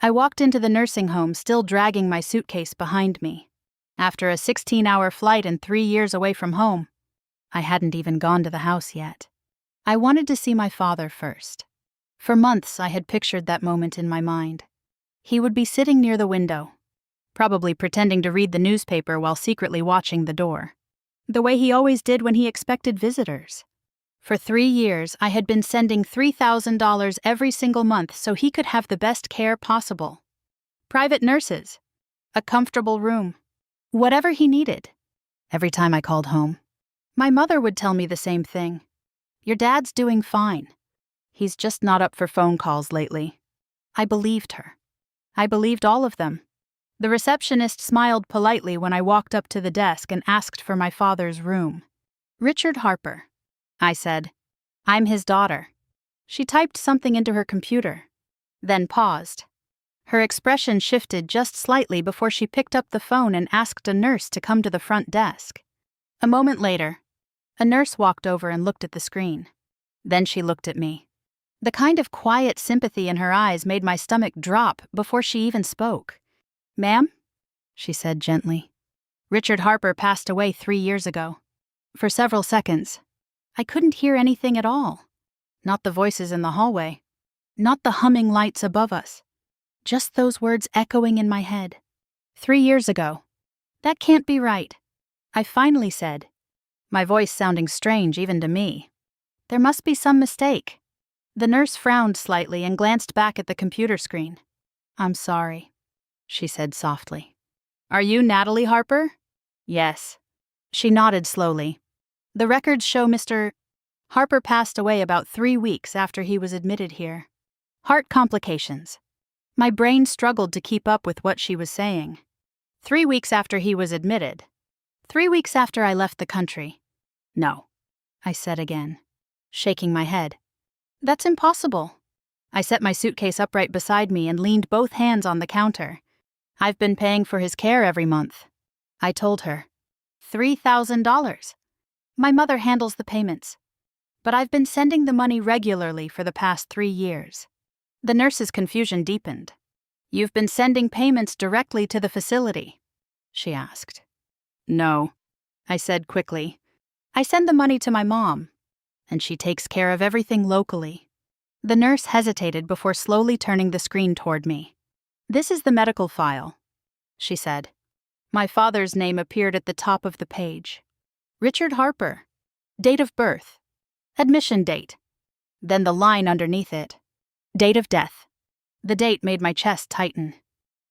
I walked into the nursing home still dragging my suitcase behind me. After a 16-hour flight and 3 years away from home, I hadn't even gone to the house yet. I wanted to see my father first. For months, I had pictured that moment in my mind. He would be sitting near the window, probably pretending to read the newspaper while secretly watching the door, the way he always did when he expected visitors. For 3 years, I had been sending $3,000 every single month so he could have the best care possible. Private nurses, a comfortable room, whatever he needed. Every time I called home, my mother would tell me the same thing. Your dad's doing fine. He's just not up for phone calls lately. I believed her. I believed all of them. The receptionist smiled politely when I walked up to the desk and asked for my father's room. Richard Harper, I said. I'm his daughter. She typed something into her computer, then paused. Her expression shifted just slightly before she picked up the phone and asked a nurse to come to the front desk. A moment later, a nurse walked over and looked at the screen. Then she looked at me. The kind of quiet sympathy in her eyes made my stomach drop before she even spoke. Ma'am? She said gently. Richard Harper passed away 3 years ago. For several seconds, I couldn't hear anything at all. Not the voices in the hallway. Not the humming lights above us. Just those words echoing in my head. 3 years ago. That can't be right, I finally said, my voice sounding strange even to me. There must be some mistake. The nurse frowned slightly and glanced back at the computer screen. I'm sorry, she said softly. Are you Natalie Harper? Yes. She nodded slowly. The records show Mr. Harper passed away about 3 weeks after he was admitted here. Heart complications. My brain struggled to keep up with what she was saying. 3 weeks after he was admitted. 3 weeks after I left the country. No, I said again, shaking my head. That's impossible. I set my suitcase upright beside me and leaned both hands on the counter. I've been paying for his care every month, I told her. $3,000. My mother handles the payments, but I've been sending the money regularly for the past 3 years. The nurse's confusion deepened. You've been sending payments directly to the facility? She asked. No, I said quickly. I send the money to my mom, and she takes care of everything locally. The nurse hesitated before slowly turning the screen toward me. This is the medical file, she said. My father's name appeared at the top of the page. Richard Harper. Date of birth. Admission date. Then the line underneath it. Date of death. The date made my chest tighten.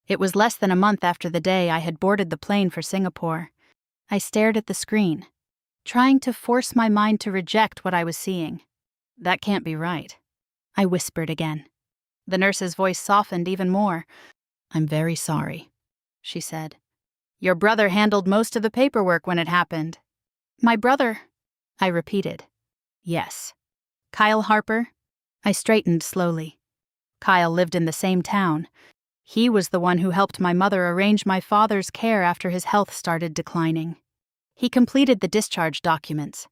It was less than a month after the day I had boarded the plane for Singapore. I stared at the screen, trying to force my mind to reject what I was seeing. That can't be right, I whispered again. The nurse's voice softened even more. I'm very sorry, she said. Your brother handled most of the paperwork when it happened. My brother, I repeated. Yes. Kyle Harper? I straightened slowly. Kyle lived in the same town. He was the one who helped my mother arrange my father's care after his health started declining. He completed the discharge documents.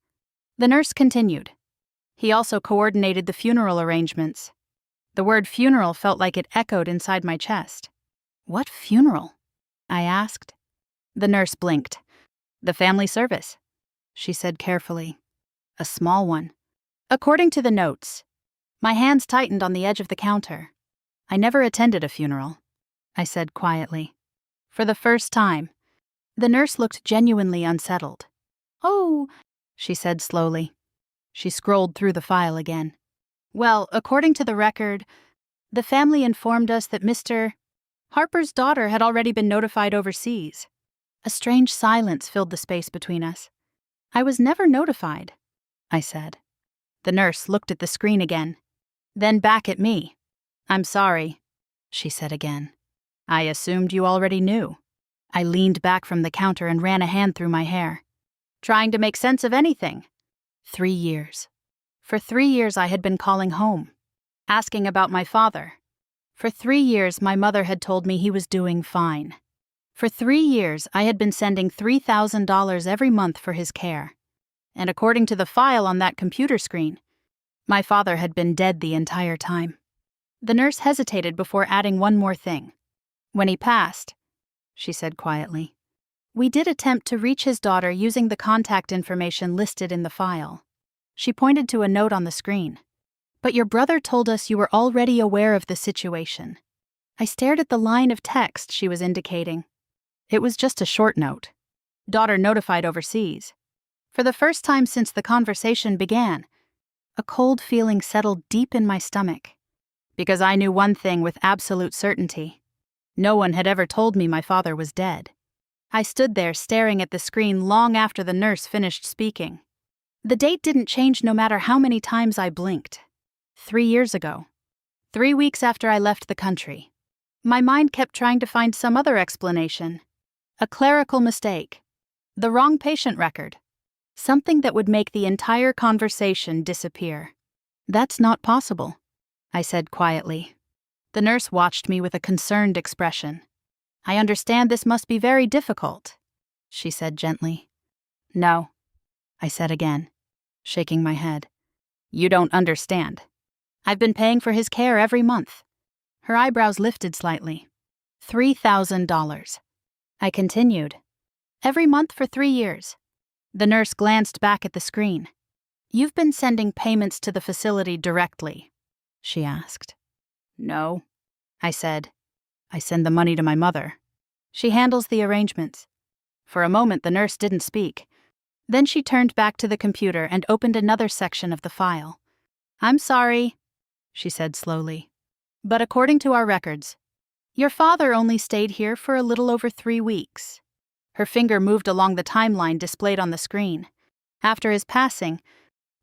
The nurse continued. He also coordinated the funeral arrangements. The word funeral felt like it echoed inside my chest. What funeral? I asked. The nurse blinked. The family service, she said carefully. A small one. According to the notes. My hands tightened on the edge of the counter. I never attended a funeral, I said quietly. For the first time. The nurse looked genuinely unsettled. Oh, she said slowly. She scrolled through the file again. Well, according to the record, the family informed us that Mr. Harper's daughter had already been notified overseas. A strange silence filled the space between us. I was never notified, I said. The nurse looked at the screen again, then back at me. I'm sorry, she said again. I assumed you already knew. I leaned back from the counter and ran a hand through my hair. Trying to make sense of anything. 3 years. For 3 years I had been calling home, asking about my father. For 3 years my mother had told me he was doing fine. For 3 years I had been sending $3,000 every month for his care. And according to the file on that computer screen, my father had been dead the entire time. The nurse hesitated before adding one more thing. When he passed, she said quietly, we did attempt to reach his daughter using the contact information listed in the file. She pointed to a note on the screen. But your brother told us you were already aware of the situation. I stared at the line of text she was indicating. It was just a short note. Daughter notified overseas. For the first time since the conversation began, a cold feeling settled deep in my stomach. Because I knew one thing with absolute certainty. No one had ever told me my father was dead. I stood there staring at the screen long after the nurse finished speaking. The date didn't change no matter how many times I blinked. 3 years ago. 3 weeks after I left the country. My mind kept trying to find some other explanation. A clerical mistake. The wrong patient record. Something that would make the entire conversation disappear. That's not possible, I said quietly. The nurse watched me with a concerned expression. I understand this must be very difficult, she said gently. No, I said again, shaking my head. You don't understand. I've been paying for his care every month. Her eyebrows lifted slightly. $3,000. I continued. Every month for 3 years. The nurse glanced back at the screen. You've been sending payments to the facility directly, she asked. No, I said. I send the money to my mother. She handles the arrangements. For a moment, the nurse didn't speak. Then she turned back to the computer and opened another section of the file. I'm sorry, she said slowly. But according to our records, your father only stayed here for a little over 3 weeks. Her finger moved along the timeline displayed on the screen. After his passing,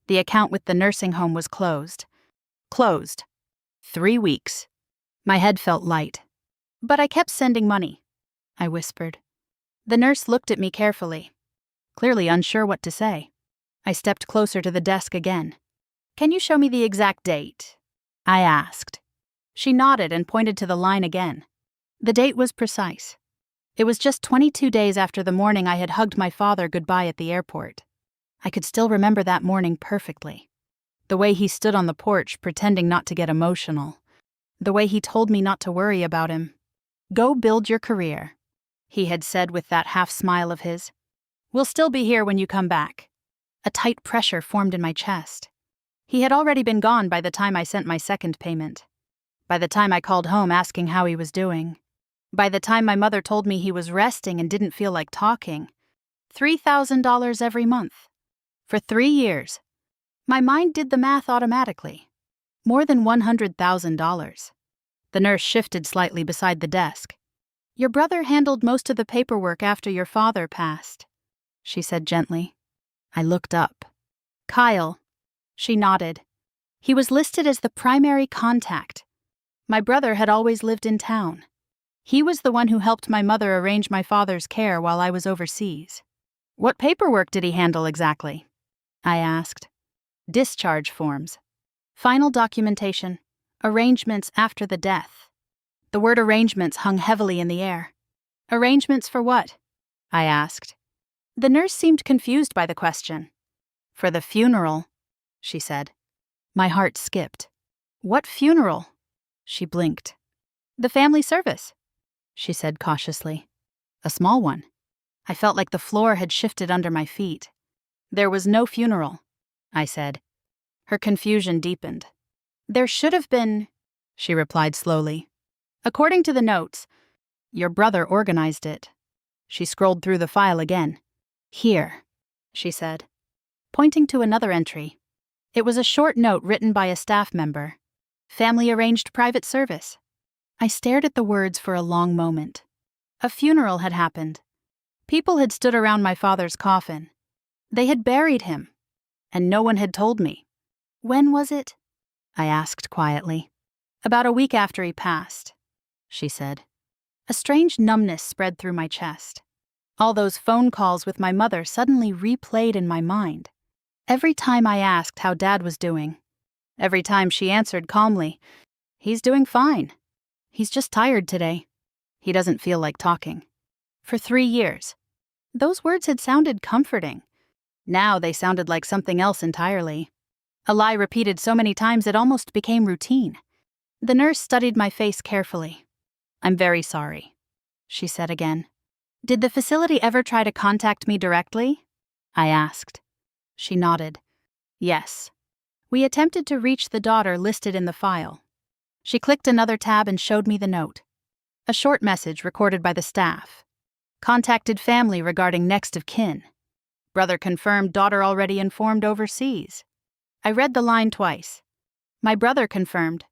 the account with the nursing home was closed. Closed. 3 weeks. My head felt light. But I kept sending money, I whispered. The nurse looked at me carefully, clearly unsure what to say. I stepped closer to the desk again. Can you show me the exact date? I asked. She nodded and pointed to the line again. The date was precise. It was just 22 days after the morning I had hugged my father goodbye at the airport. I could still remember that morning perfectly. The way he stood on the porch pretending not to get emotional. The way he told me not to worry about him. Go build your career, he had said with that half smile of his. We'll still be here when you come back. A tight pressure formed in my chest. He had already been gone by the time I sent my second payment. By the time I called home asking how he was doing. By the time my mother told me he was resting and didn't feel like talking. $3,000 every month. For 3 years. My mind did the math automatically. More than $100,000. The nurse shifted slightly beside the desk. Your brother handled most of the paperwork after your father passed, she said gently. I looked up. Kyle. She nodded. He was listed as the primary contact. My brother had always lived in town. He was the one who helped my mother arrange my father's care while I was overseas. What paperwork did he handle exactly? I asked. Discharge forms. Final documentation. Arrangements after the death. The word arrangements hung heavily in the air. Arrangements for what? I asked. The nurse seemed confused by the question. For the funeral, she said. My heart skipped. What funeral? She blinked. The family service, she said cautiously. A small one. I felt like the floor had shifted under my feet. There was no funeral, I said. Her confusion deepened. There should have been, she replied slowly. According to the notes, your brother organized it. She scrolled through the file again. Here, she said, pointing to another entry. It was a short note written by a staff member. Family arranged private service. I stared at the words for a long moment. A funeral had happened. People had stood around my father's coffin. They had buried him. And no one had told me. When was it? I asked quietly. About a week after he passed, she said. A strange numbness spread through my chest. All those phone calls with my mother suddenly replayed in my mind. Every time I asked how Dad was doing. Every time she answered calmly, he's doing fine. He's just tired today. He doesn't feel like talking. For 3 years. Those words had sounded comforting. Now they sounded like something else entirely. A lie repeated so many times it almost became routine. The nurse studied my face carefully. "I'm very sorry," she said again. "Did the facility ever try to contact me directly?" I asked. She nodded. "Yes. We attempted to reach the daughter listed in the file." She clicked another tab and showed me the note. A short message recorded by the staff. "Contacted family regarding next of kin. Brother confirmed, daughter already informed overseas." I read the line twice. "My brother confirmed."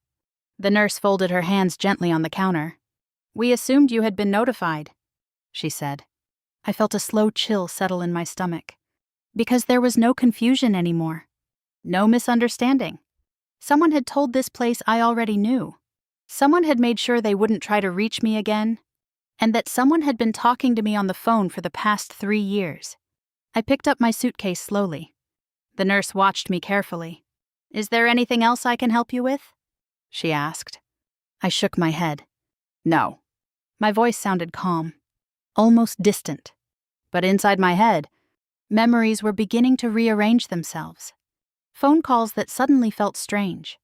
The nurse folded her hands gently on the counter. "We assumed you had been notified," she said. I felt a slow chill settle in my stomach. Because there was no confusion anymore. No misunderstanding. Someone had told this place I already knew. Someone had made sure they wouldn't try to reach me again. And that someone had been talking to me on the phone for the past 3 years. I picked up my suitcase slowly. The nurse watched me carefully. "Is there anything else I can help you with?" she asked. I shook my head. "No." My voice sounded calm, almost distant. But inside my head, memories were beginning to rearrange themselves. Phone calls that suddenly felt strange.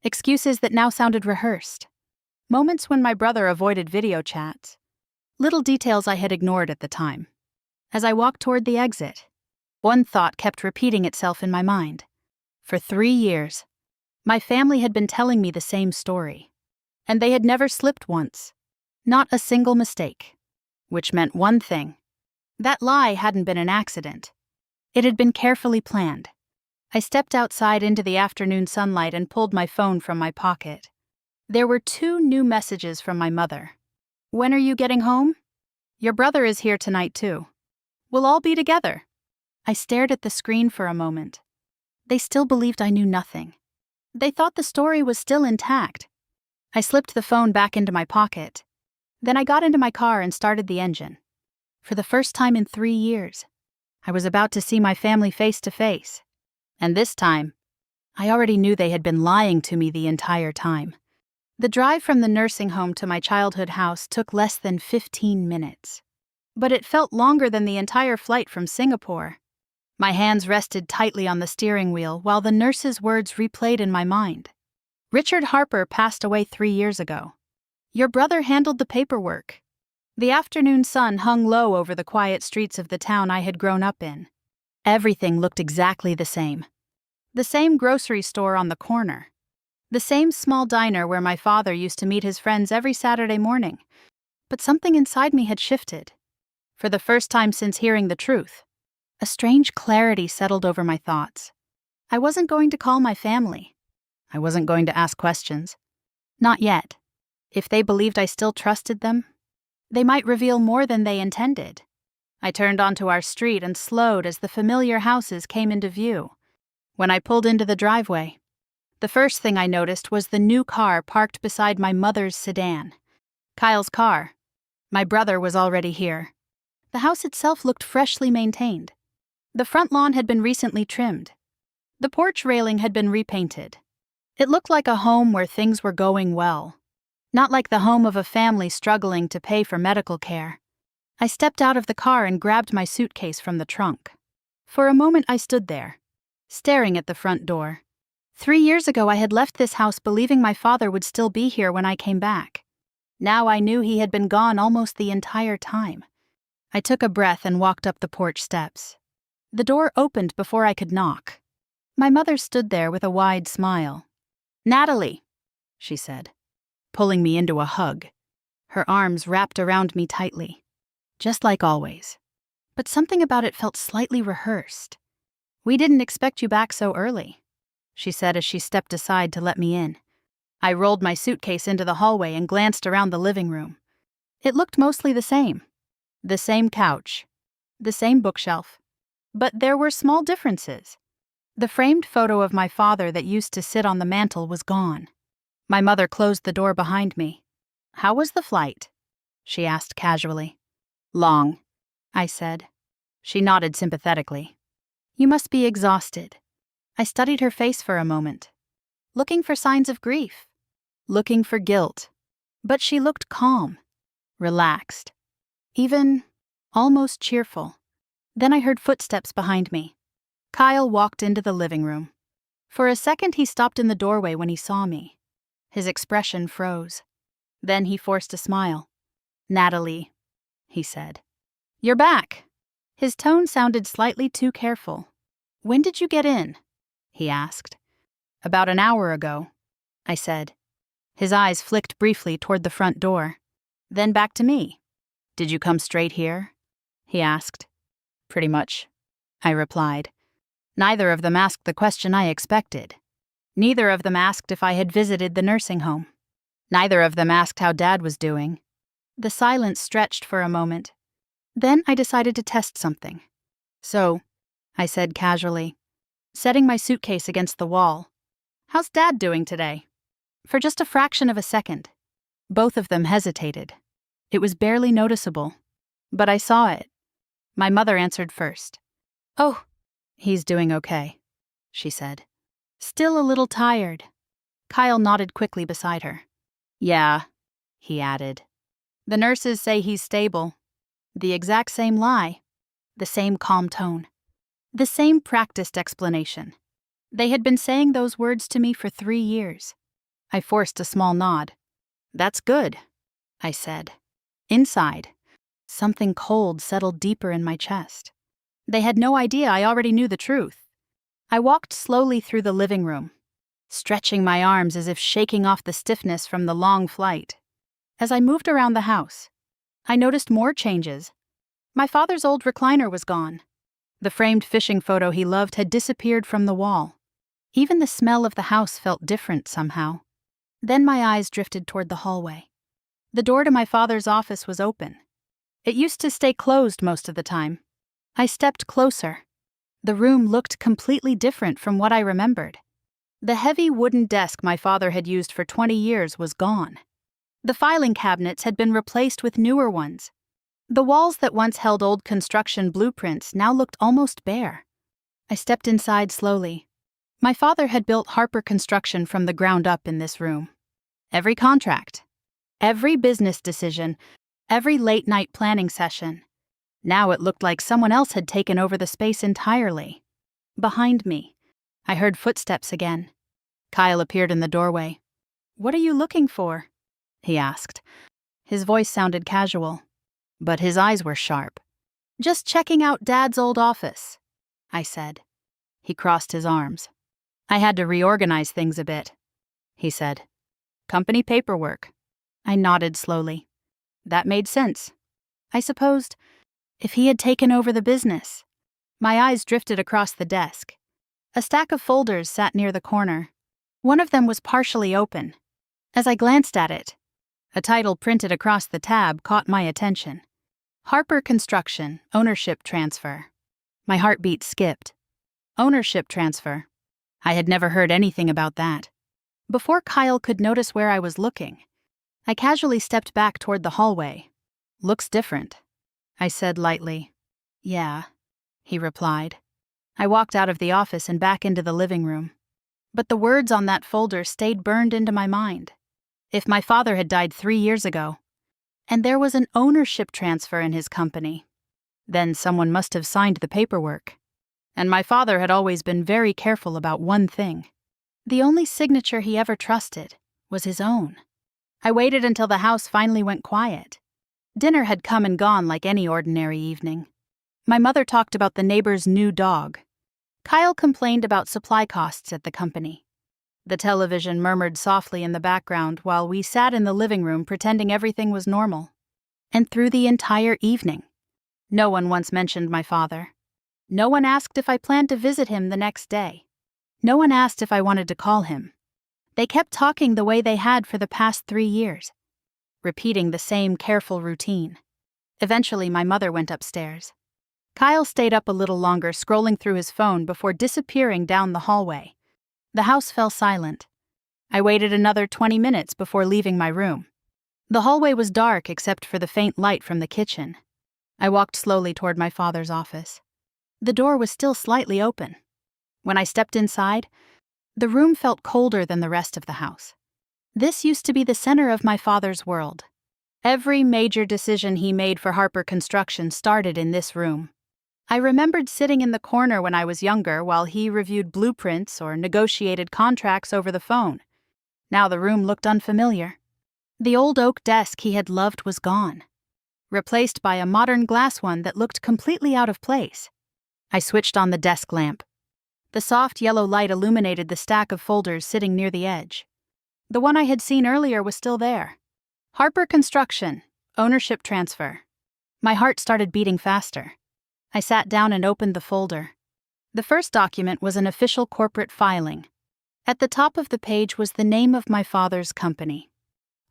Excuses that now sounded rehearsed. Moments when my brother avoided video chats. Little details I had ignored at the time. As I walked toward the exit, one thought kept repeating itself in my mind. For 3 years, my family had been telling me the same story. And they had never slipped once. Not a single mistake. Which meant one thing. That lie hadn't been an accident. It had been carefully planned. I stepped outside into the afternoon sunlight and pulled my phone from my pocket. There were 2 new messages from my mother. "When are you getting home? Your brother is here tonight too. We'll all be together." I stared at the screen for a moment. They still believed I knew nothing. They thought the story was still intact. I slipped the phone back into my pocket. Then I got into my car and started the engine. For the first time in 3 years, I was about to see my family face to face. And this time, I already knew they had been lying to me the entire time. The drive from the nursing home to my childhood house took less than 15 minutes. But it felt longer than the entire flight from Singapore. My hands rested tightly on the steering wheel while the nurse's words replayed in my mind. "Richard Harper passed away 3 years ago. Your brother handled the paperwork." The afternoon sun hung low over the quiet streets of the town I had grown up in. Everything looked exactly the same. The same grocery store on the corner. The same small diner where my father used to meet his friends every Saturday morning. But something inside me had shifted. For the first time since hearing the truth, a strange clarity settled over my thoughts. I wasn't going to call my family. I wasn't going to ask questions. Not yet. If they believed I still trusted them, they might reveal more than they intended. I turned onto our street and slowed as the familiar houses came into view. When I pulled into the driveway, the first thing I noticed was the new car parked beside my mother's sedan. Kyle's car. My brother was already here. The house itself looked freshly maintained. The front lawn had been recently trimmed. The porch railing had been repainted. It looked like a home where things were going well. Not like the home of a family struggling to pay for medical care. I stepped out of the car and grabbed my suitcase from the trunk. For a moment I stood there, staring at the front door. 3 years ago I had left this house believing my father would still be here when I came back. Now I knew he had been gone almost the entire time. I took a breath and walked up the porch steps. The door opened before I could knock. My mother stood there with a wide smile. "Natalie," she said, pulling me into a hug. Her arms wrapped around me tightly. Just like always. But something about it felt slightly rehearsed. "We didn't expect you back so early," she said as she stepped aside to let me in. I rolled my suitcase into the hallway and glanced around the living room. It looked mostly the same. The same couch. The same bookshelf. But there were small differences. The framed photo of my father that used to sit on the mantel was gone. My mother closed the door behind me. "How was the flight?" she asked casually. "Long," I said. She nodded sympathetically. "You must be exhausted." I studied her face for a moment, looking for signs of grief, looking for guilt. But she looked calm, relaxed, even almost cheerful. Then I heard footsteps behind me. Kyle walked into the living room. For a second he stopped in the doorway when he saw me. His expression froze. Then he forced a smile. "Natalie," he said. "You're back." His tone sounded slightly too careful. "When did you get in?" he asked. "About an hour ago," I said. His eyes flicked briefly toward the front door, then back to me. "Did you come straight here?" he asked. "Pretty much," I replied. Neither of them asked the question I expected. Neither of them asked if I had visited the nursing home. Neither of them asked how Dad was doing. The silence stretched for a moment. Then I decided to test something. "So," I said casually, setting my suitcase against the wall, "how's Dad doing today?" For just a fraction of a second, both of them hesitated. It was barely noticeable, but I saw it. My mother answered first. "Oh, he's doing okay," she said. "Still a little tired." Kyle nodded quickly beside her. "Yeah," he added. "The nurses say he's stable." The exact same lie. The same calm tone. The same practiced explanation. They had been saying those words to me for 3 years. I forced a small nod. "That's good," I said. Inside, something cold settled deeper in my chest. They had no idea I already knew the truth. I walked slowly through the living room, stretching my arms as if shaking off the stiffness from the long flight. As I moved around the house, I noticed more changes. My father's old recliner was gone. The framed fishing photo he loved had disappeared from the wall. Even the smell of the house felt different somehow. Then my eyes drifted toward the hallway. The door to my father's office was open. It used to stay closed most of the time. I stepped closer. The room looked completely different from what I remembered. The heavy wooden desk my father had used for 20 years was gone. The filing cabinets had been replaced with newer ones. The walls that once held old construction blueprints now looked almost bare. I stepped inside slowly. My father had built Harper Construction from the ground up in this room. Every contract, every business decision, every late-night planning session. Now it looked like someone else had taken over the space entirely. Behind me, I heard footsteps again. Kyle appeared in the doorway. "What are you looking for?" he asked. His voice sounded casual, but his eyes were sharp. "Just checking out Dad's old office," I said. He crossed his arms. "I had to reorganize things a bit," he said. "Company paperwork." I nodded slowly. That made sense. I supposed, if he had taken over the business. My eyes drifted across the desk. A stack of folders sat near the corner. One of them was partially open. As I glanced at it, a title printed across the tab caught my attention. Harper Construction, Ownership Transfer. My heartbeat skipped. Ownership transfer. I had never heard anything about that. Before Kyle could notice where I was looking, I casually stepped back toward the hallway. "Looks different," I said lightly. "Yeah," he replied. I walked out of the office and back into the living room. But the words on that folder stayed burned into my mind. If my father had died 3 years ago, and there was an ownership transfer in his company, then someone must have signed the paperwork. And my father had always been very careful about one thing. The only signature he ever trusted was his own. I waited until the house finally went quiet. Dinner had come and gone like any ordinary evening. My mother talked about the neighbor's new dog. Kyle complained about supply costs at the company. The television murmured softly in the background while we sat in the living room pretending everything was normal. And through the entire evening, no one once mentioned my father. No one asked if I planned to visit him the next day. No one asked if I wanted to call him. They kept talking the way they had for the past 3 years, repeating the same careful routine. Eventually, my mother went upstairs. Kyle stayed up a little longer, scrolling through his phone before disappearing down the hallway. The house fell silent. I waited another 20 minutes before leaving my room. The hallway was dark except for the faint light from the kitchen. I walked slowly toward my father's office. The door was still slightly open. When I stepped inside, the room felt colder than the rest of the house. This used to be the center of my father's world. Every major decision he made for Harper Construction started in this room. I remembered sitting in the corner when I was younger while he reviewed blueprints or negotiated contracts over the phone. Now the room looked unfamiliar. The old oak desk he had loved was gone, replaced by a modern glass one that looked completely out of place. I switched on the desk lamp. The soft yellow light illuminated the stack of folders sitting near the edge. The one I had seen earlier was still there. Harper Construction, ownership transfer. My heart started beating faster. I sat down and opened the folder. The first document was an official corporate filing. At the top of the page was the name of my father's company,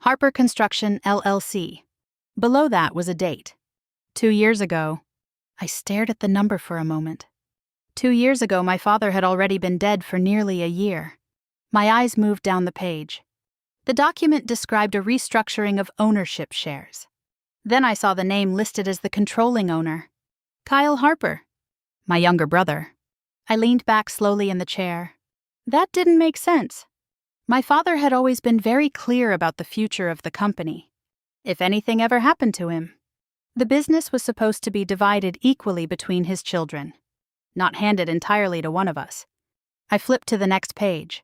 Harper Construction, LLC. Below that was a date. 2 years ago. I stared at the number for a moment. 2 years ago, my father had already been dead for nearly a year. My eyes moved down the page. The document described a restructuring of ownership shares. Then I saw the name listed as the controlling owner, Kyle Harper, my younger brother. I leaned back slowly in the chair. That didn't make sense. My father had always been very clear about the future of the company. If anything ever happened to him, the business was supposed to be divided equally between his children, not handed entirely to one of us. I flipped to the next page.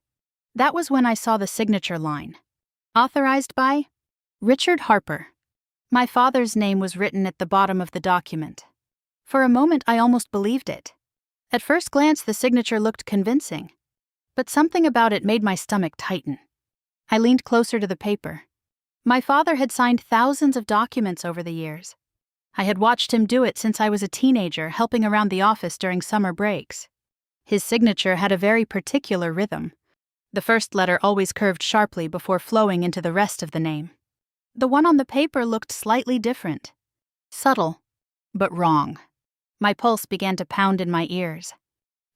That was when I saw the signature line. Authorized by Richard Harper. My father's name was written at the bottom of the document. For a moment, I almost believed it. At first glance, the signature looked convincing, but something about it made my stomach tighten. I leaned closer to the paper. My father had signed thousands of documents over the years. I had watched him do it since I was a teenager, helping around the office during summer breaks. His signature had a very particular rhythm. The first letter always curved sharply before flowing into the rest of the name. The one on the paper looked slightly different. Subtle, but wrong. My pulse began to pound in my ears.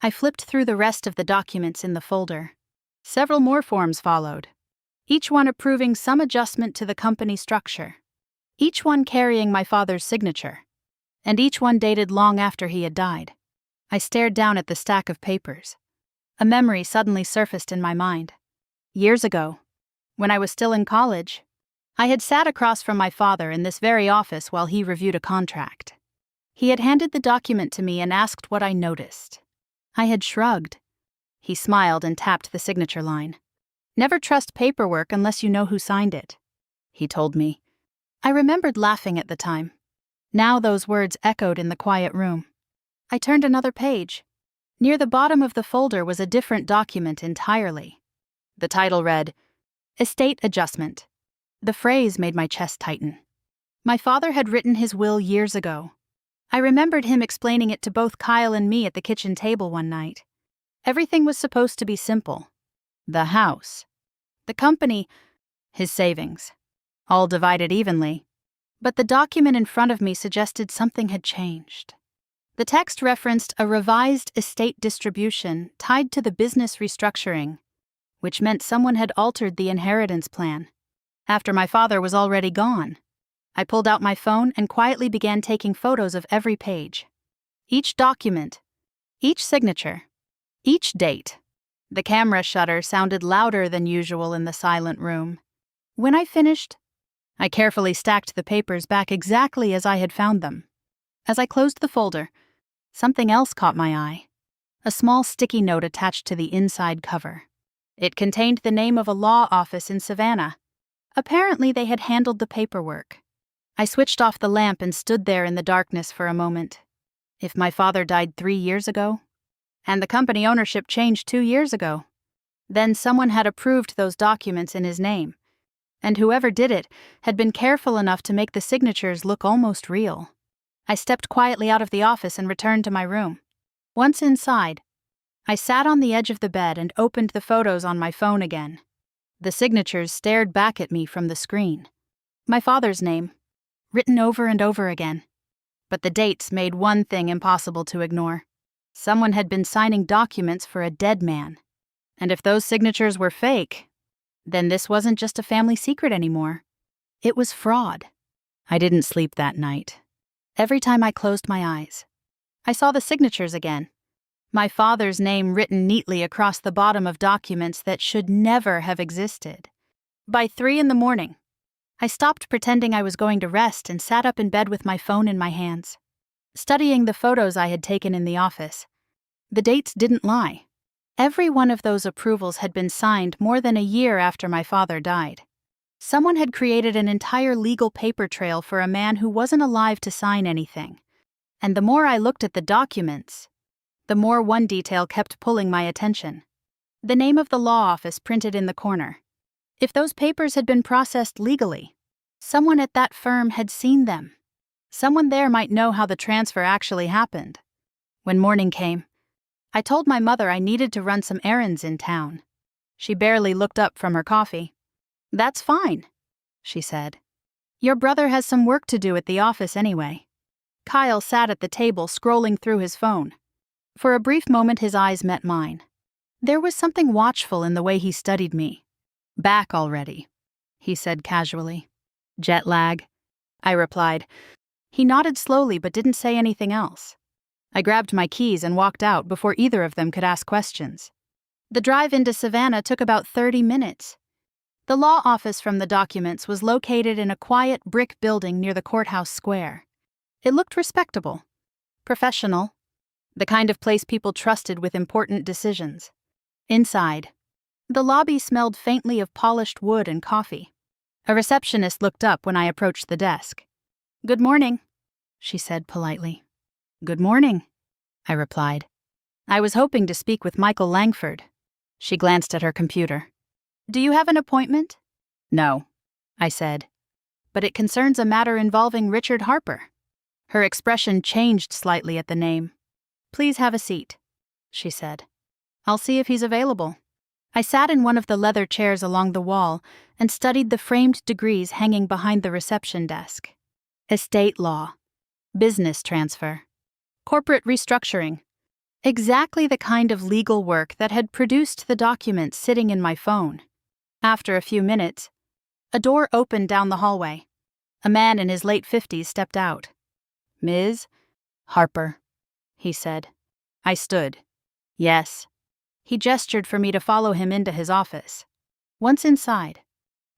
I flipped through the rest of the documents in the folder. Several more forms followed, each one approving some adjustment to the company structure, each one carrying my father's signature, and each one dated long after he had died. I stared down at the stack of papers. A memory suddenly surfaced in my mind. Years ago, when I was still in college, I had sat across from my father in this very office while he reviewed a contract. He had handed the document to me and asked what I noticed. I had shrugged. He smiled and tapped the signature line. "Never trust paperwork unless you know who signed it," he told me. I remembered laughing at the time. Now those words echoed in the quiet room. I turned another page. Near the bottom of the folder was a different document entirely. The title read, Estate Adjustment. The phrase made my chest tighten. My father had written his will years ago. I remembered him explaining it to both Kyle and me at the kitchen table one night. Everything was supposed to be simple. The house, the company, his savings, all divided evenly. But the document in front of me suggested something had changed. The text referenced a revised estate distribution tied to the business restructuring, which meant someone had altered the inheritance plan after my father was already gone. I pulled out my phone and quietly began taking photos of every page. Each document, each signature, each date. The camera shutter sounded louder than usual in the silent room. When I finished, I carefully stacked the papers back exactly as I had found them. As I closed the folder, something else caught my eye. A small sticky note attached to the inside cover. It contained the name of a law office in Savannah. Apparently they had handled the paperwork. I switched off the lamp and stood there in the darkness for a moment. If my father died 3 years ago, and the company ownership changed 2 years ago, then someone had approved those documents in his name, and whoever did it had been careful enough to make the signatures look almost real. I stepped quietly out of the office and returned to my room. Once inside, I sat on the edge of the bed and opened the photos on my phone again. The signatures stared back at me from the screen. My father's name, written over and over again. But the dates made one thing impossible to ignore. Someone had been signing documents for a dead man. And if those signatures were fake, then this wasn't just a family secret anymore. It was fraud. I didn't sleep that night. Every time I closed my eyes, I saw the signatures again. My father's name written neatly across the bottom of documents that should never have existed. By 3 a.m, I stopped pretending I was going to rest and sat up in bed with my phone in my hands, studying the photos I had taken in the office. The dates didn't lie. Every one of those approvals had been signed more than a year after my father died. Someone had created an entire legal paper trail for a man who wasn't alive to sign anything. And the more I looked at the documents, the more one detail kept pulling my attention. The name of the law office printed in the corner. If those papers had been processed legally, someone at that firm had seen them. Someone there might know how the transfer actually happened. When morning came, I told my mother I needed to run some errands in town. She barely looked up from her coffee. "That's fine," she said. "Your brother has some work to do at the office anyway." Kyle sat at the table scrolling through his phone. For a brief moment his eyes met mine. There was something watchful in the way he studied me. "Back already," he said casually. "Jet lag," I replied. He nodded slowly but didn't say anything else. I grabbed my keys and walked out before either of them could ask questions. The drive into Savannah took about 30 minutes. The law office from the documents was located in a quiet brick building near the courthouse square. It looked respectable, professional, the kind of place people trusted with important decisions. Inside, the lobby smelled faintly of polished wood and coffee. A receptionist looked up when I approached the desk. "Good morning," she said politely. "Good morning," I replied. "I was hoping to speak with Michael Langford." She glanced at her computer. "Do you have an appointment?" "No," I said. "But it concerns a matter involving Richard Harper." Her expression changed slightly at the name. "Please have a seat," she said. "I'll see if he's available." I sat in one of the leather chairs along the wall and studied the framed degrees hanging behind the reception desk. Estate law, business transfer, corporate restructuring. Exactly the kind of legal work that had produced the documents sitting in my phone. After a few minutes, a door opened down the hallway. A man in his late 50s stepped out. "Ms. Harper," he said. I stood. "Yes." He gestured for me to follow him into his office. Once inside,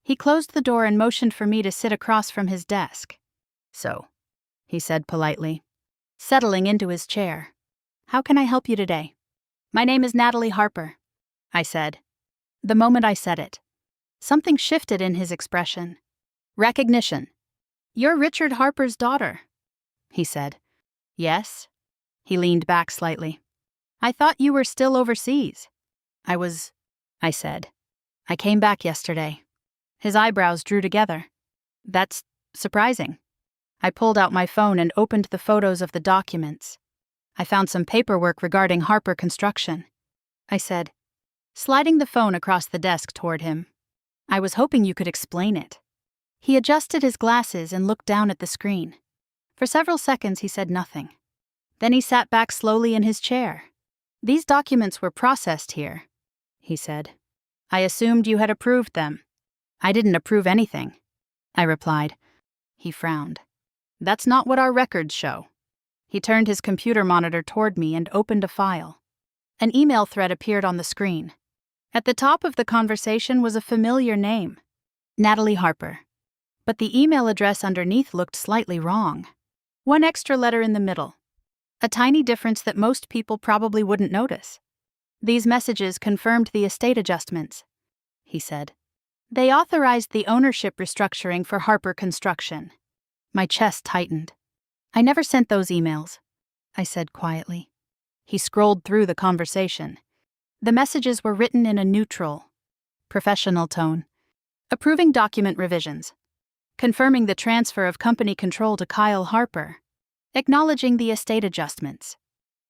he closed the door and motioned for me to sit across from his desk. "So," he said politely, settling into his chair. "How can I help you today?" "My name is Natalie Harper," I said. The moment I said it, something shifted in his expression. Recognition. "You're Richard Harper's daughter," he said. "Yes." He leaned back slightly. "I thought you were still overseas." I said. "I came back yesterday." His eyebrows drew together. "That's surprising." I pulled out my phone and opened the photos of the documents. I found some paperwork regarding Harper Construction. I said, sliding the phone across the desk toward him. "I was hoping you could explain it." He adjusted his glasses and looked down at the screen. For several seconds he said nothing. Then he sat back slowly in his chair. "These documents were processed here," he said. "I assumed you had approved them." "I didn't approve anything," I replied. He frowned. "That's not what our records show." He turned his computer monitor toward me and opened a file. An email thread appeared on the screen. At the top of the conversation was a familiar name, Natalie Harper. But the email address underneath looked slightly wrong. One extra letter in the middle. A tiny difference that most people probably wouldn't notice. "These messages confirmed the estate adjustments," he said. "They authorized the ownership restructuring for Harper Construction." My chest tightened. "I never sent those emails," I said quietly. He scrolled through the conversation. The messages were written in a neutral, professional tone. Approving document revisions. Confirming the transfer of company control to Kyle Harper. Acknowledging the estate adjustments.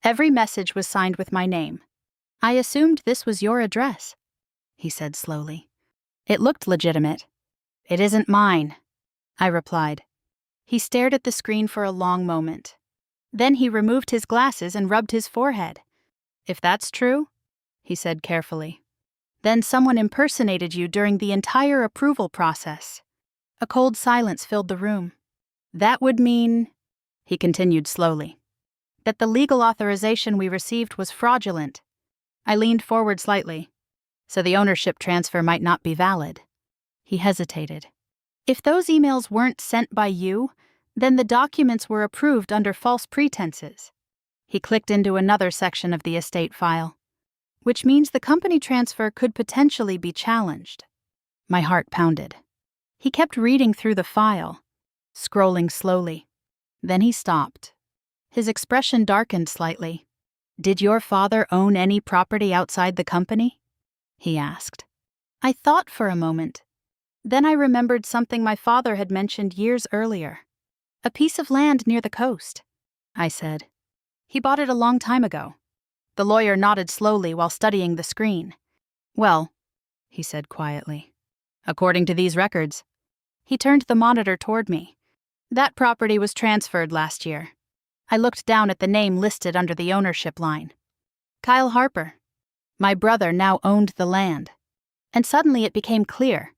Every message was signed with my name. "I assumed this was your address," he said slowly. It looked legitimate. "It isn't mine," I replied. He stared at the screen for a long moment. Then he removed his glasses and rubbed his forehead. "If that's true," he said carefully, "then someone impersonated you during the entire approval process." A cold silence filled the room. "That would mean," he continued slowly, "that the legal authorization we received was fraudulent." I leaned forward slightly, so the ownership transfer might not be valid. He hesitated. "If those emails weren't sent by you, then the documents were approved under false pretenses." He clicked into another section of the estate file. which means the company transfer could potentially be challenged. My heart pounded. He kept reading through the file, scrolling slowly. Then he stopped. His expression darkened slightly. "Did your father own any property outside the company?" he asked. I thought for a moment. Then I remembered something my father had mentioned years earlier. "A piece of land near the coast," I said. "He bought it a long time ago." The lawyer nodded slowly while studying the screen. "Well," he said quietly, "according to these records." He turned the monitor toward me. "That property was transferred last year." I looked down at the name listed under the ownership line. Kyle Harper. My brother now owned the land. And suddenly it became clear.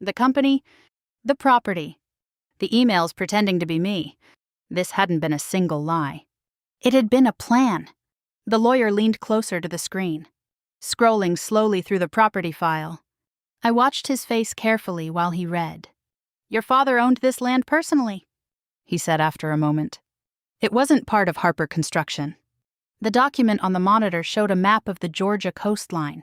The company, the property, the emails pretending to be me. This hadn't been a single lie. It had been a plan. The lawyer leaned closer to the screen, scrolling slowly through the property file. I watched his face carefully while he read. "Your father owned this land personally," he said after a moment. It wasn't part of Harper Construction. The document on the monitor showed a map of the Georgia coastline,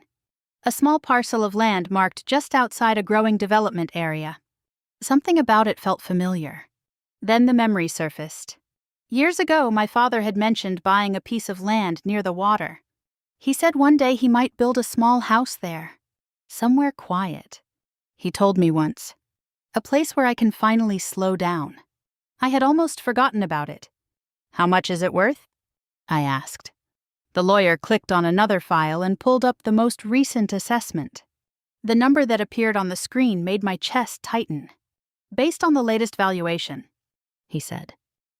a small parcel of land marked just outside a growing development area. Something about it felt familiar. Then the memory surfaced. Years ago, my father had mentioned buying a piece of land near the water. He said one day he might build a small house there, somewhere quiet. He told me once, a place where I can finally slow down. I had almost forgotten about it. "How much is it worth?" I asked. The lawyer clicked on another file and pulled up the most recent assessment. The number that appeared on the screen made my chest tighten. "Based on the latest valuation," he said.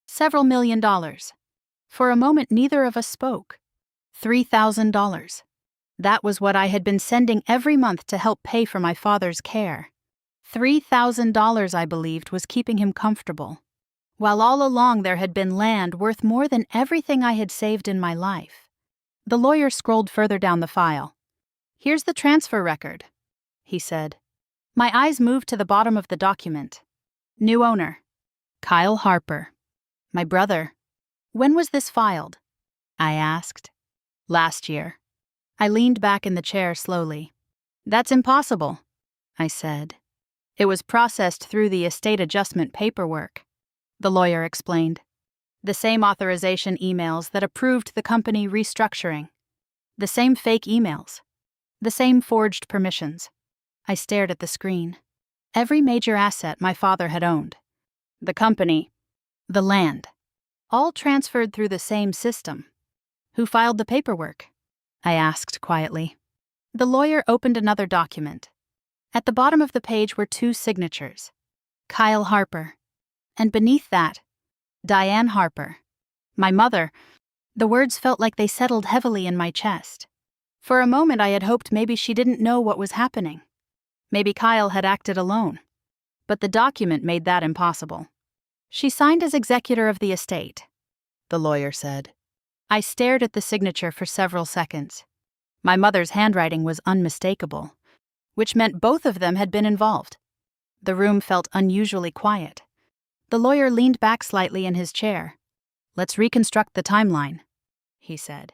"Several $1,000,000. For a moment, neither of us spoke. $3,000. That was what I had been sending every month to help pay for my father's care. $3,000, I believed, was keeping him comfortable, while all along there had been land worth more than everything I had saved in my life. The lawyer scrolled further down the file. "Here's the transfer record," he said. My eyes moved to the bottom of the document. "New owner, Kyle Harper. My brother." "When was this filed?" I asked. "Last year." I leaned back in the chair slowly. "That's impossible," I said. "It was processed through the estate adjustment paperwork," the lawyer explained. "The same authorization emails that approved the company restructuring. The same fake emails. The same forged permissions." I stared at the screen. Every major asset my father had owned. The company. The land. All transferred through the same system. "Who filed the paperwork?" I asked quietly. The lawyer opened another document. At the bottom of the page were 2 signatures. Kyle Harper. And beneath that, Diane Harper. My mother. The words felt like they settled heavily in my chest. For a moment I had hoped maybe she didn't know what was happening. Maybe Kyle had acted alone. But the document made that impossible. "She signed as executor of the estate," the lawyer said. I stared at the signature for several seconds. My mother's handwriting was unmistakable, which meant both of them had been involved. The room felt unusually quiet. The lawyer leaned back slightly in his chair. "Let's reconstruct the timeline," he said.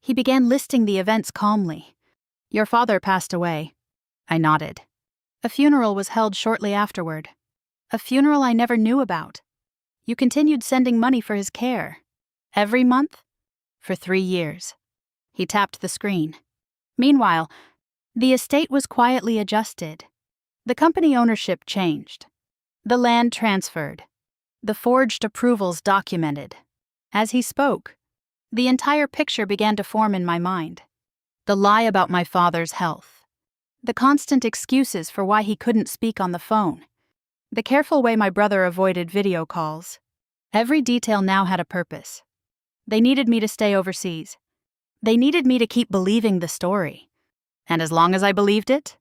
He began listing the events calmly. "Your father passed away." I nodded. "A funeral was held shortly afterward. A funeral I never knew about. You continued sending money for his care. Every month? For 3 years." He tapped the screen. "Meanwhile, the estate was quietly adjusted. The company ownership changed. The land transferred. The forged approvals documented." As he spoke, the entire picture began to form in my mind. The lie about my father's health. The constant excuses for why he couldn't speak on the phone. The careful way my brother avoided video calls. Every detail now had a purpose. They needed me to stay overseas. They needed me to keep believing the story. And as long as I believed it,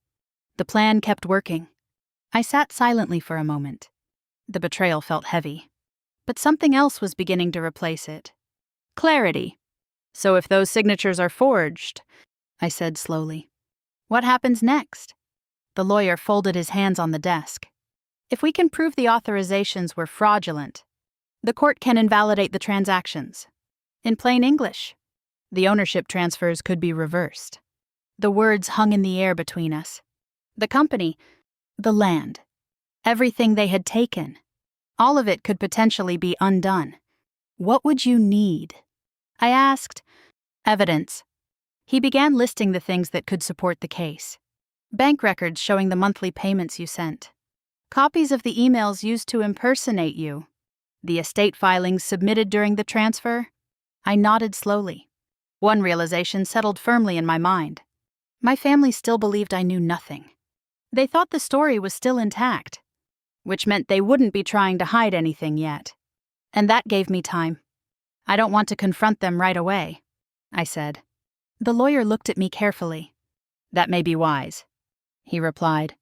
the plan kept working. I sat silently for a moment. The betrayal felt heavy. But something else was beginning to replace it. Clarity. "So if those signatures are forged," I said slowly, "what happens next?" The lawyer folded his hands on the desk. "If we can prove the authorizations were fraudulent, the court can invalidate the transactions. In plain English, the ownership transfers could be reversed." The words hung in the air between us. The company, the land, everything they had taken. All of it could potentially be undone. What would you need? I asked. Evidence. He began listing the things that could support the case. Bank records showing the monthly payments you sent. Copies of the emails used to impersonate you. The estate filings submitted during the transfer. I nodded slowly. One realization settled firmly in my mind. My family still believed I knew nothing. They thought the story was still intact, which meant they wouldn't be trying to hide anything yet. And that gave me time. I don't want to confront them right away, I said. The lawyer looked at me carefully. That may be wise, he replied.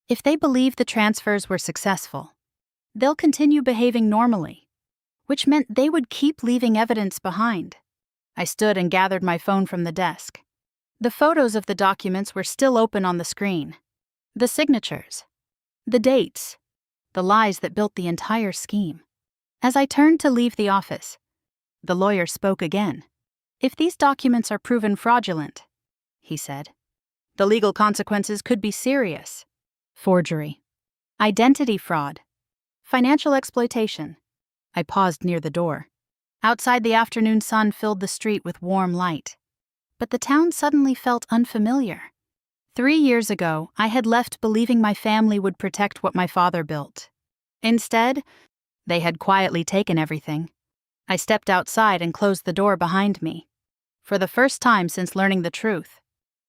If they believe the transfers were successful, they'll continue behaving normally, which meant they would keep leaving evidence behind. I stood and gathered my phone from the desk. The photos of the documents were still open on the screen. The signatures, the dates, the lies that built the entire scheme. As I turned to leave the office, the lawyer spoke again. If these documents are proven fraudulent, he said, the legal consequences could be serious. Forgery, identity fraud, financial exploitation. I paused near the door. Outside, the afternoon sun filled the street with warm light. But the town suddenly felt unfamiliar. 3 years ago, I had left believing my family would protect what my father built. Instead, they had quietly taken everything. I stepped outside and closed the door behind me. For the first time since learning the truth,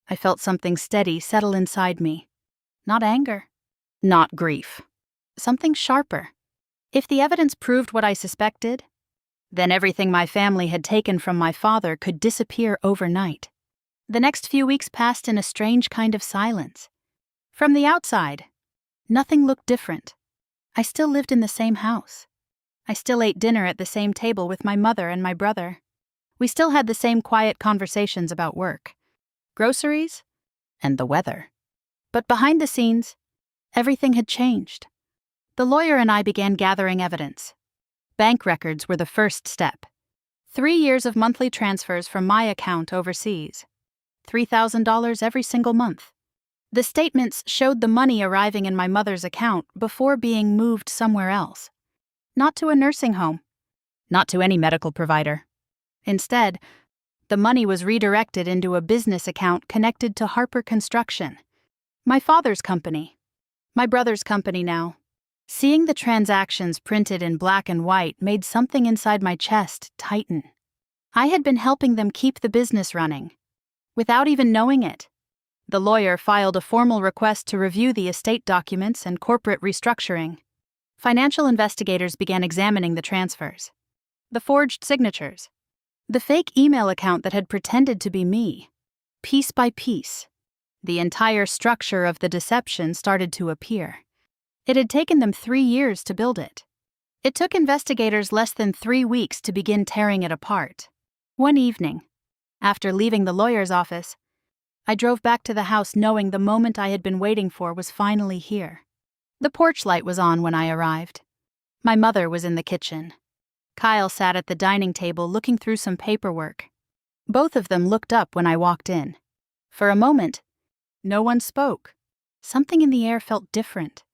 I felt something steady settle inside me. Not anger, not grief. Something sharper. If the evidence proved what I suspected, then everything my family had taken from my father could disappear overnight. The next few weeks passed in a strange kind of silence. From the outside, nothing looked different. I still lived in the same house. I still ate dinner at the same table with my mother and my brother. We still had the same quiet conversations about work, groceries, and the weather. But behind the scenes, everything had changed. The lawyer and I began gathering evidence. Bank records were the first step. 3 years of monthly transfers from my account overseas. $3,000 every single month. The statements showed the money arriving in my mother's account before being moved somewhere else. Not to a nursing home. Not to any medical provider. Instead, the money was redirected into a business account connected to Harper Construction. My father's company. My brother's company now. Seeing the transactions printed in black and white made something inside my chest tighten. I had been helping them keep the business running, without even knowing it. The lawyer filed a formal request to review the estate documents and corporate restructuring. Financial investigators began examining the transfers, the forged signatures, the fake email account that had pretended to be me. Piece by piece, the entire structure of the deception started to appear. It had taken them 3 years to build it. It took investigators less than 3 weeks to begin tearing it apart. One evening, after leaving the lawyer's office, I drove back to the house knowing the moment I had been waiting for was finally here. The porch light was on when I arrived. My mother was in the kitchen. Kyle sat at the dining table looking through some paperwork. Both of them looked up when I walked in. For a moment, no one spoke. Something in the air felt different.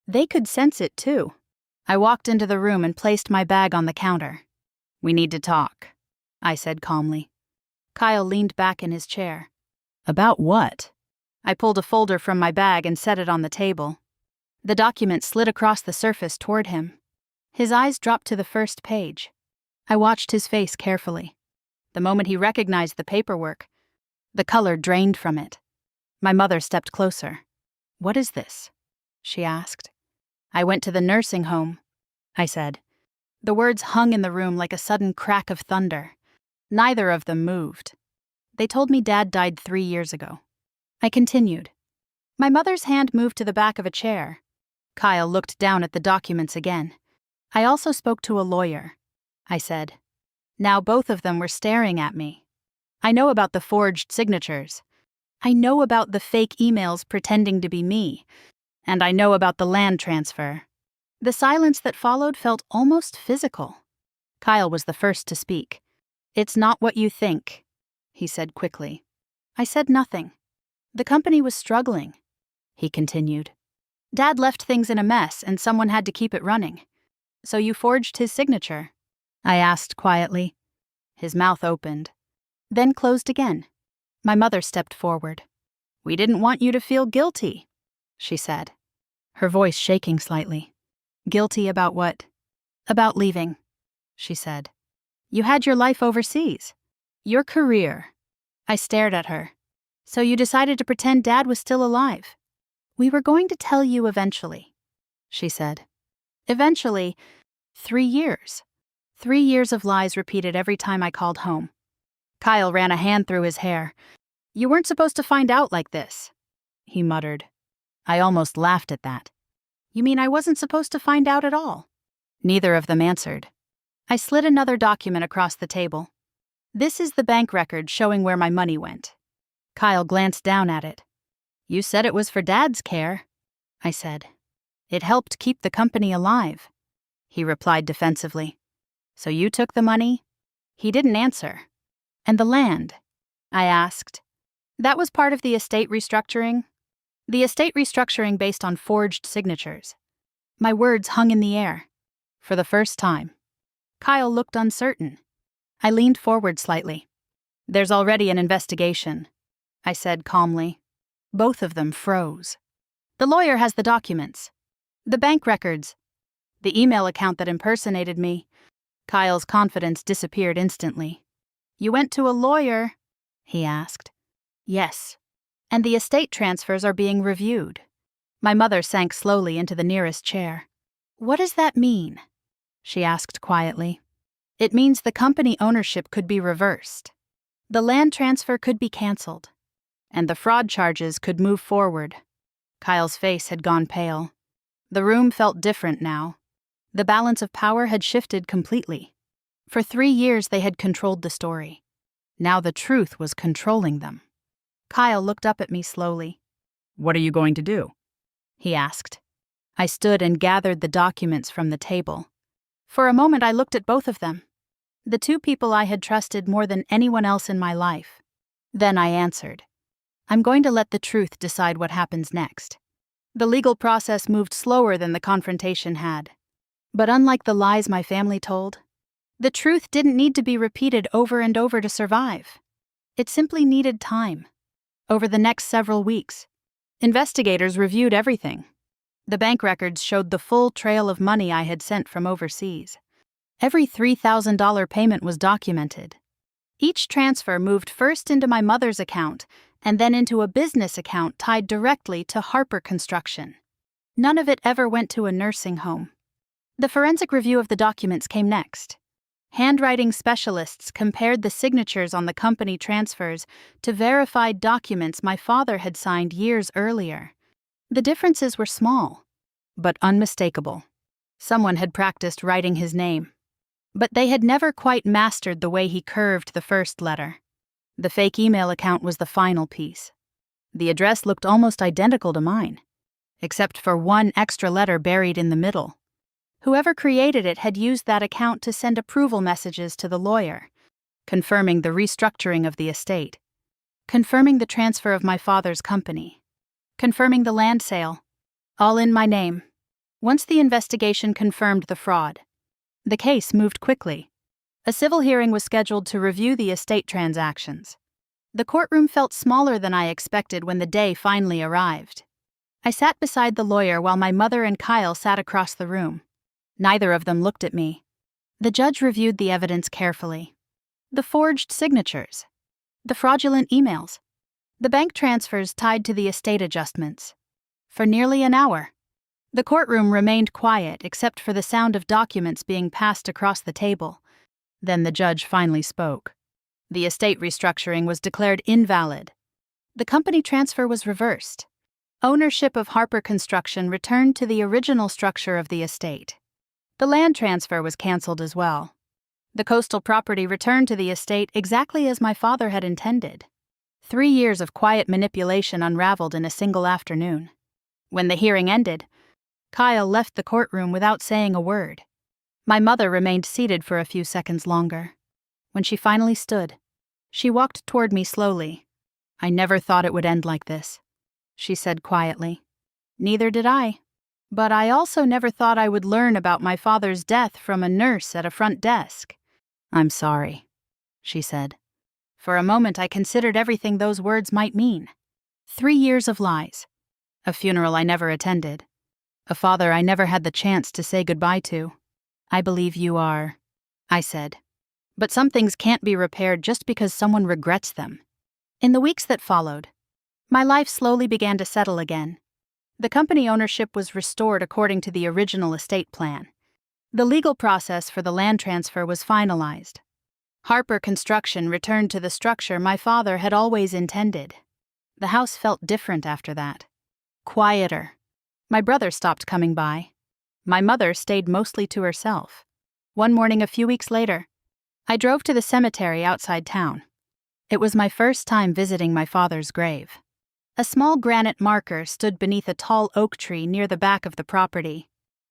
They could sense it too. I walked into the room and placed my bag on the counter. "We need to talk," I said calmly. Kyle leaned back in his chair. "About what?" I pulled a folder from my bag and set it on the table. The document slid across the surface toward him. His eyes dropped to the first page. I watched his face carefully. The moment he recognized the paperwork, the color drained from it. My mother stepped closer. "What is this?" she asked. "I went to the nursing home," I said. The words hung in the room like a sudden crack of thunder. Neither of them moved. "They told me Dad died 3 years ago." I continued. My mother's hand moved to the back of a chair. Kyle looked down at the documents again. "I also spoke to a lawyer," I said. Now both of them were staring at me. "I know about the forged signatures. I know about the fake emails pretending to be me. And I know about the land transfer." The silence that followed felt almost physical. Kyle was the first to speak. "It's not what you think," he said quickly. I said nothing. The company was struggling, he continued. Dad left things in a mess and someone had to keep it running. So you forged his signature? I asked quietly. His mouth opened, then closed again. My mother stepped forward. We didn't want you to feel guilty, she said, her voice shaking slightly. Guilty about what? About leaving, she said. You had your life overseas. Your career. I stared at her. So you decided to pretend Dad was still alive? We were going to tell you eventually, she said. Eventually, 3 years. 3 years of lies repeated every time I called home. Kyle ran a hand through his hair. You weren't supposed to find out like this, he muttered. I almost laughed at that. You mean I wasn't supposed to find out at all? Neither of them answered. I slid another document across the table. This is the bank record showing where my money went. Kyle glanced down at it. You said it was for Dad's care, I said. It helped keep the company alive, he replied defensively. So you took the money? He didn't answer. And the land? I asked. That was part of the estate restructuring? The estate restructuring based on forged signatures. My words hung in the air. For the first time. Kyle looked uncertain. I leaned forward slightly. There's already an investigation, I said calmly. Both of them froze. The lawyer has the documents. The bank records. The email account that impersonated me. Kyle's confidence disappeared instantly. You went to a lawyer? He asked. Yes. And the estate transfers are being reviewed. My mother sank slowly into the nearest chair. What does that mean? She asked quietly. It means the company ownership could be reversed. The land transfer could be canceled. And the fraud charges could move forward. Kyle's face had gone pale. The room felt different now. The balance of power had shifted completely. For 3 years they had controlled the story. Now the truth was controlling them. Kyle looked up at me slowly. What are you going to do? He asked. I stood and gathered the documents from the table. For a moment I looked at both of them. The two people I had trusted more than anyone else in my life. Then I answered. I'm going to let the truth decide what happens next. The legal process moved slower than the confrontation had. But unlike the lies my family told, the truth didn't need to be repeated over and over to survive. It simply needed time. Over the next several weeks, investigators reviewed everything. The bank records showed the full trail of money I had sent from overseas. Every $3,000 payment was documented. Each transfer moved first into my mother's account and then into a business account tied directly to Harper Construction. None of it ever went to a nursing home. The forensic review of the documents came next. Handwriting specialists compared the signatures on the company transfers to verified documents my father had signed years earlier. The differences were small, but unmistakable. Someone had practiced writing his name, but they had never quite mastered the way he curved the first letter. The fake email account was the final piece. The address looked almost identical to mine, except for one extra letter buried in the middle. Whoever created it had used that account to send approval messages to the lawyer, confirming the restructuring of the estate, confirming the transfer of my father's company, confirming the land sale, all in my name. Once the investigation confirmed the fraud, the case moved quickly. A civil hearing was scheduled to review the estate transactions. The courtroom felt smaller than I expected when the day finally arrived. I sat beside the lawyer while my mother and Kyle sat across the room. Neither of them looked at me. The judge reviewed the evidence carefully. The forged signatures, the fraudulent emails, the bank transfers tied to the estate adjustments. For nearly an hour, the courtroom remained quiet except for the sound of documents being passed across the table. Then the judge finally spoke. The estate restructuring was declared invalid. The company transfer was reversed. Ownership of Harper Construction returned to the original structure of the estate. The land transfer was canceled as well. The coastal property returned to the estate exactly as my father had intended. 3 years of quiet manipulation unraveled in a single afternoon. When the hearing ended, Kyle left the courtroom without saying a word. My mother remained seated for a few seconds longer. When she finally stood, she walked toward me slowly. I never thought it would end like this, she said quietly. Neither did I. But I also never thought I would learn about my father's death from a nurse at a front desk. I'm sorry, she said. For a moment I considered everything those words might mean. 3 years of lies. A funeral I never attended. A father I never had the chance to say goodbye to. I believe you are, I said. But some things can't be repaired just because someone regrets them. In the weeks that followed, my life slowly began to settle again. The company ownership was restored according to the original estate plan. The legal process for the land transfer was finalized. Harper Construction returned to the structure my father had always intended. The house felt different after that. Quieter. My brother stopped coming by. My mother stayed mostly to herself. One morning a few weeks later, I drove to the cemetery outside town. It was my first time visiting my father's grave. A small granite marker stood beneath a tall oak tree near the back of the property.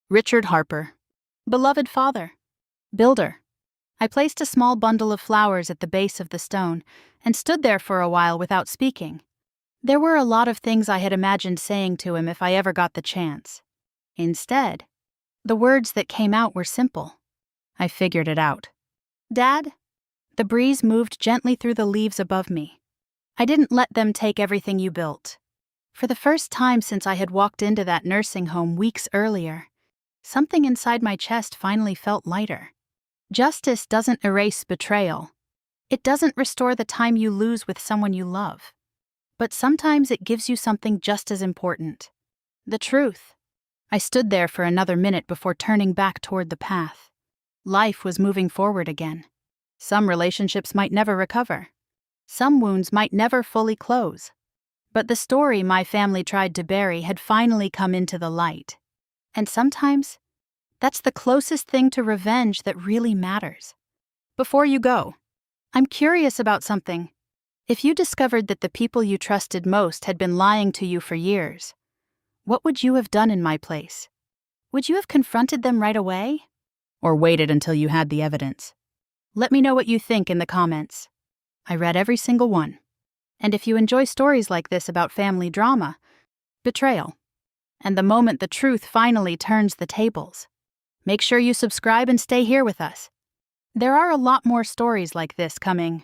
Richard Harper. Beloved father. Builder. I placed a small bundle of flowers at the base of the stone and stood there for a while without speaking. There were a lot of things I had imagined saying to him if I ever got the chance. Instead, the words that came out were simple. I figured it out. Dad? The breeze moved gently through the leaves above me. I didn't let them take everything you built. For the first time since I had walked into that nursing home weeks earlier, something inside my chest finally felt lighter. Justice doesn't erase betrayal. It doesn't restore the time you lose with someone you love. But sometimes it gives you something just as important. The truth. I stood there for another minute before turning back toward the path. Life was moving forward again. Some relationships might never recover. Some wounds might never fully close. But the story my family tried to bury had finally come into the light. And sometimes, that's the closest thing to revenge that really matters. Before you go, I'm curious about something. If you discovered that the people you trusted most had been lying to you for years, what would you have done in my place? Would you have confronted them right away? Or waited until you had the evidence? Let me know what you think in the comments. I read every single one. And if you enjoy stories like this about family drama, betrayal, and the moment the truth finally turns the tables, make sure you subscribe and stay here with us. There are a lot more stories like this coming.